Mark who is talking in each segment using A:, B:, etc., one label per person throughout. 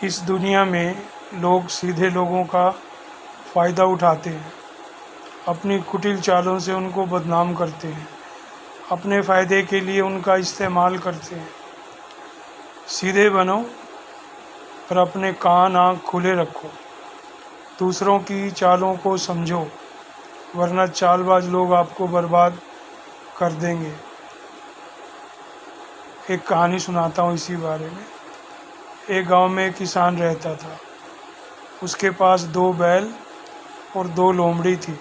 A: इस दुनिया में लोग सीधे लोगों का फ़ायदा उठाते हैं, अपनी कुटिल चालों से उनको बदनाम करते हैं, अपने फ़ायदे के लिए उनका इस्तेमाल करते हैं। सीधे बनो पर अपने कान आँख खुले रखो, दूसरों की चालों को समझो, वरना चालबाज लोग आपको बर्बाद कर देंगे। एक कहानी सुनाता हूँ इसी बारे में। एक गांव में एक किसान रहता था। उसके पास 2 बैल और 2 लोमड़ी थी।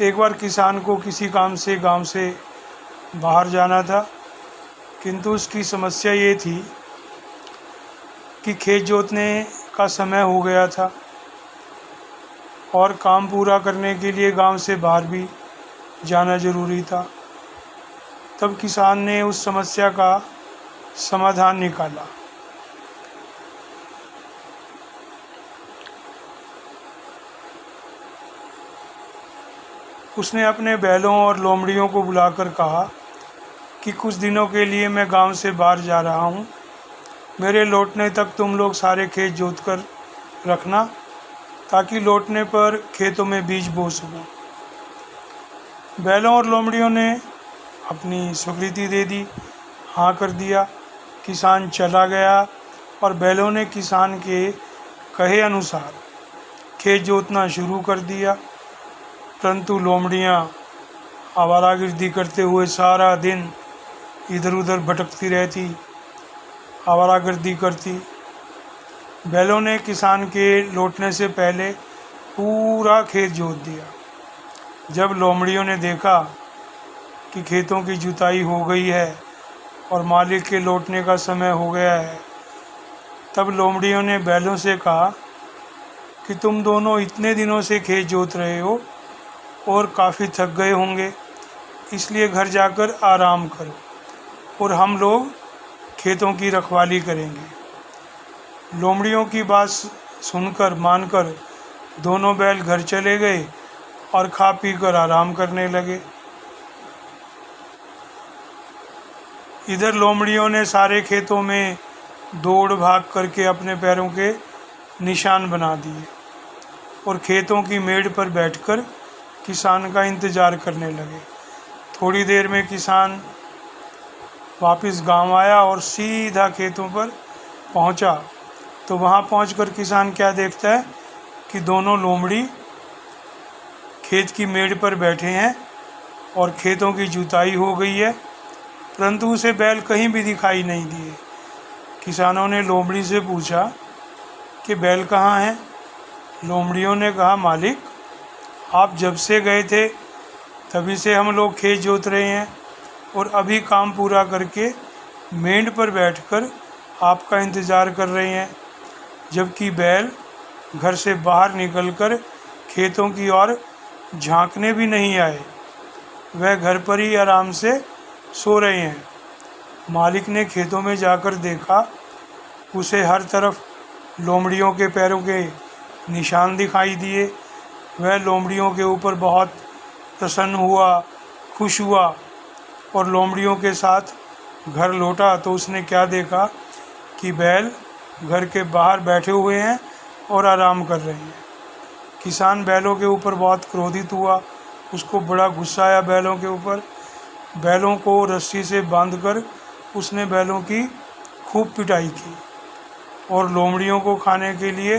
A: एक बार किसान को किसी काम से गांव से बाहर जाना था, किंतु उसकी समस्या ये थी कि खेत जोतने का समय हो गया था और काम पूरा करने के लिए गांव से बाहर भी जाना ज़रूरी था। तब किसान ने उस समस्या का समाधान निकाला। उसने अपने बैलों और लोमड़ियों को बुलाकर कहा कि कुछ दिनों के लिए मैं गांव से बाहर जा रहा हूँ, मेरे लौटने तक तुम लोग सारे खेत जोत कर रखना, ताकि लौटने पर खेतों में बीज बो सकूँ। बैलों और लोमड़ियों ने अपनी स्वीकृति दे दी, हाँ कर दिया। किसान चला गया और बैलों ने किसान के कहे अनुसार खेत जोतना शुरू कर दिया, परंतु लोमड़ियाँ आवारागर्दी करते हुए सारा दिन इधर उधर भटकती रहती, आवारागर्दी करती। बैलों ने किसान के लौटने से पहले पूरा खेत जोत दिया। जब लोमड़ियों ने देखा कि खेतों की जुताई हो गई है और मालिक के लौटने का समय हो गया है, तब लोमड़ियों ने बैलों से कहा कि तुम दोनों इतने दिनों से खेत जोत रहे हो और काफ़ी थक गए होंगे, इसलिए घर जाकर आराम करो और हम लोग खेतों की रखवाली करेंगे। लोमड़ियों की बात सुनकर मानकर दोनों बैल घर चले गए और खा पी कर आराम करने लगे। इधर लोमड़ियों ने सारे खेतों में दौड़ भाग करके अपने पैरों के निशान बना दिए और खेतों की मेड़ पर बैठकर किसान का इंतज़ार करने लगे। थोड़ी देर में किसान वापस गांव आया और सीधा खेतों पर पहुंचा। तो वहां पहुंचकर किसान क्या देखता है कि दोनों लोमड़ी खेत की मेड़ पर बैठे हैं और खेतों की जुताई हो गई है, परंतु उसे बैल कहीं भी दिखाई नहीं दिए। किसानों ने लोमड़ी से पूछा कि बैल कहाँ हैं? लोमड़ियों ने कहा, मालिक, आप जब से गए थे तभी से हम लोग खेत जोत रहे हैं और अभी काम पूरा करके मेंढ पर बैठकर आपका इंतज़ार कर रहे हैं, जबकि बैल घर से बाहर निकलकर खेतों की ओर झांकने भी नहीं आए, वह घर पर ही आराम से सो रहे हैं। मालिक ने खेतों में जाकर देखा, उसे हर तरफ लोमड़ियों के पैरों के निशान दिखाई दिए। वह लोमड़ियों के ऊपर बहुत प्रसन्न हुआ, खुश हुआ और लोमड़ियों के साथ घर लौटा तो उसने क्या देखा कि बैल घर के बाहर बैठे हुए हैं और आराम कर रहे हैं। किसान बैलों के ऊपर बहुत क्रोधित हुआ, उसको बड़ा गुस्सा आया बैलों के ऊपर। बैलों को रस्सी से बांधकर उसने बैलों की खूब पिटाई की और लोमड़ियों को खाने के लिए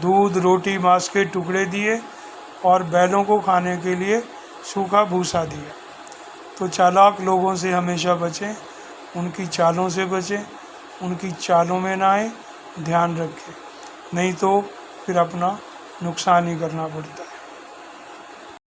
A: दूध, रोटी, मांस के टुकड़े दिए और बैलों को खाने के लिए सूखा भूसा दिया। तो चालाक लोगों से हमेशा बचें, उनकी चालों से बचें, उनकी चालों में ना आए, ध्यान रखें, नहीं तो फिर अपना नुकसान ही करना पड़ता है।